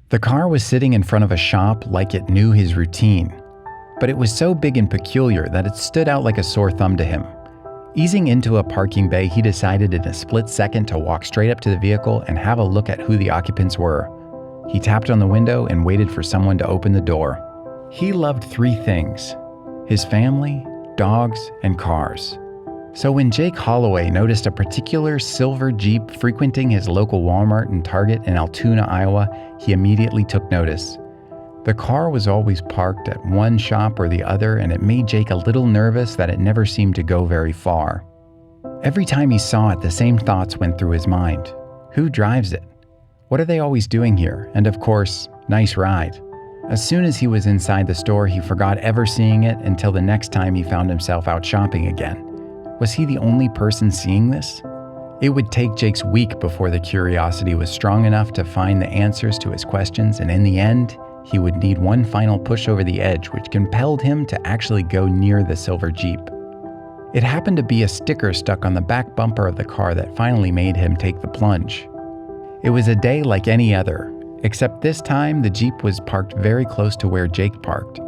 The car was sitting in front of a shop like it knew his routine, but it was so big and peculiar that it stood out like a sore thumb to him. Easing into a parking bay, he decided in a split second to walk straight up to the vehicle and have a look at who the occupants were. He tapped on the window and waited for someone to open the door. He loved 3 things: his family, dogs, and cars. So when Jake Holloway noticed a particular silver Jeep frequenting his local Walmart and Target in Altoona, Iowa, he immediately took notice. The car was always parked at one shop or the other, and it made Jake a little nervous that it never seemed to go very far. Every time he saw it, the same thoughts went through his mind. Who drives it? What are they always doing here? And of course, nice ride. As soon as he was inside the store, he forgot ever seeing it until the next time he found himself out shopping again. Was he the only person seeing this? It would take Jake's week before the curiosity was strong enough to find the answers to his questions, and in the end, he would need one final push over the edge, which compelled him to actually go near the silver Jeep. It happened to be a sticker stuck on the back bumper of the car that finally made him take the plunge. It was a day like any other, except this time the Jeep was parked very close to where Jake parked.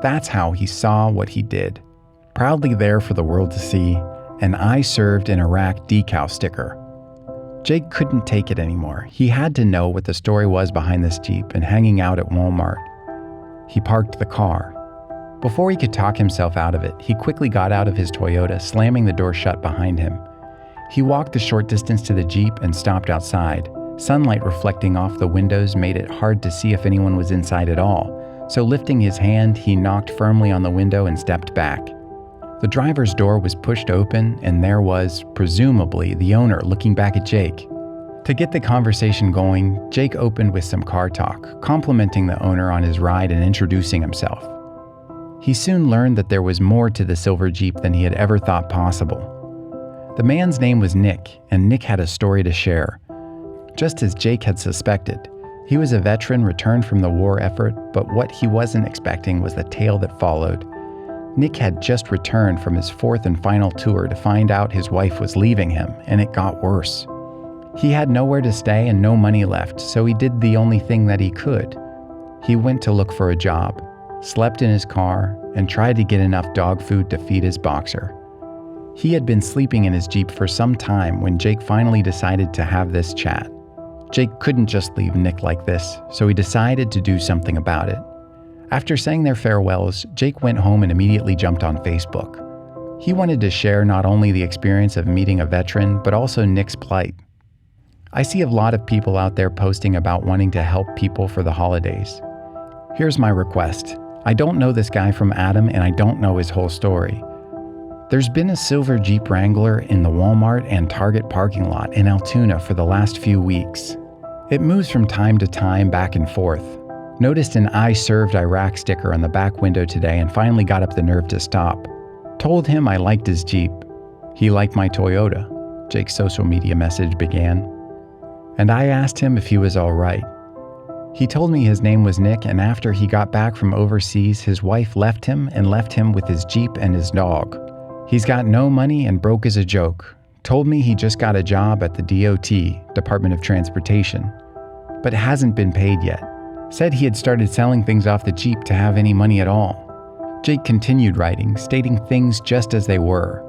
That's how he saw what he did. Proudly there for the world to see, an "I served in Iraq" decal sticker. Jake couldn't take it anymore. He had to know what the story was behind this Jeep and hanging out at Walmart. He parked the car. Before he could talk himself out of it, he quickly got out of his Toyota, slamming the door shut behind him. He walked the short distance to the Jeep and stopped outside. Sunlight reflecting off the windows made it hard to see if anyone was inside at all, so lifting his hand, he knocked firmly on the window and stepped back. The driver's door was pushed open, and there was, presumably, the owner looking back at Jake. To get the conversation going, Jake opened with some car talk, complimenting the owner on his ride and introducing himself. He soon learned that there was more to the silver Jeep than he had ever thought possible. The man's name was Nick, and Nick had a story to share. Just as Jake had suspected, he was a veteran returned from the war effort, but what he wasn't expecting was the tale that followed. Nick had just returned from his 4th and final tour to find out his wife was leaving him, and it got worse. He had nowhere to stay and no money left, so he did the only thing that he could. He went to look for a job, slept in his car, and tried to get enough dog food to feed his boxer. He had been sleeping in his Jeep for some time when Jake finally decided to have this chat. Jake couldn't just leave Nick like this, so he decided to do something about it. After saying their farewells, Jake went home and immediately jumped on Facebook. He wanted to share not only the experience of meeting a veteran, but also Nick's plight. I see a lot of people out there posting about wanting to help people for the holidays. Here's my request. I don't know this guy from Adam, and I don't know his whole story. There's been a silver Jeep Wrangler in the Walmart and Target parking lot in Altoona for the last few weeks. It moves from time to time back and forth. Noticed an "I served Iraq" sticker on the back window today and finally got up the nerve to stop. Told him I liked his Jeep. He liked my Toyota, Jake's social media message began. And I asked him if he was all right. He told me his name was Nick, and after he got back from overseas, his wife left him with his Jeep and his dog. He's got no money and broke as a joke. Told me he just got a job at the DOT, Department of Transportation, but hasn't been paid yet. Said he had started selling things off the Jeep to have any money at all. Jake continued writing, stating things just as they were,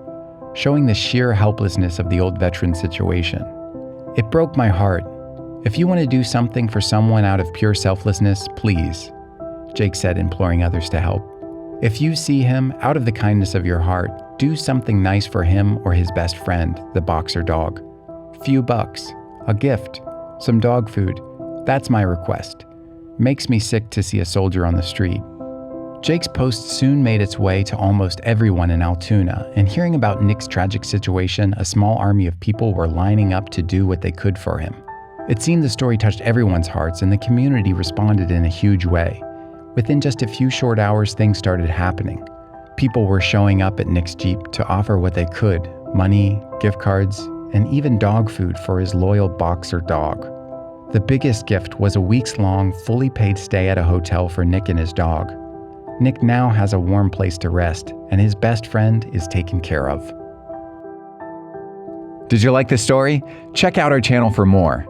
showing the sheer helplessness of the old veteran situation. It broke my heart. If you want to do something for someone out of pure selflessness, please, Jake said, imploring others to help. If you see him, out of the kindness of your heart, do something nice for him or his best friend, the boxer dog. Few bucks, a gift, some dog food. That's my request. Makes me sick to see a soldier on the street. Jake's post soon made its way to almost everyone in Altoona, and hearing about Nick's tragic situation, a small army of people were lining up to do what they could for him. It seemed the story touched everyone's hearts, and the community responded in a huge way. Within just a few short hours, things started happening. People were showing up at Nick's Jeep to offer what they could: money, gift cards, and even dog food for his loyal boxer dog. The biggest gift was a weeks-long, fully paid stay at a hotel for Nick and his dog. Nick now has a warm place to rest, and his best friend is taken care of. Did you like the story? Check out our channel for more.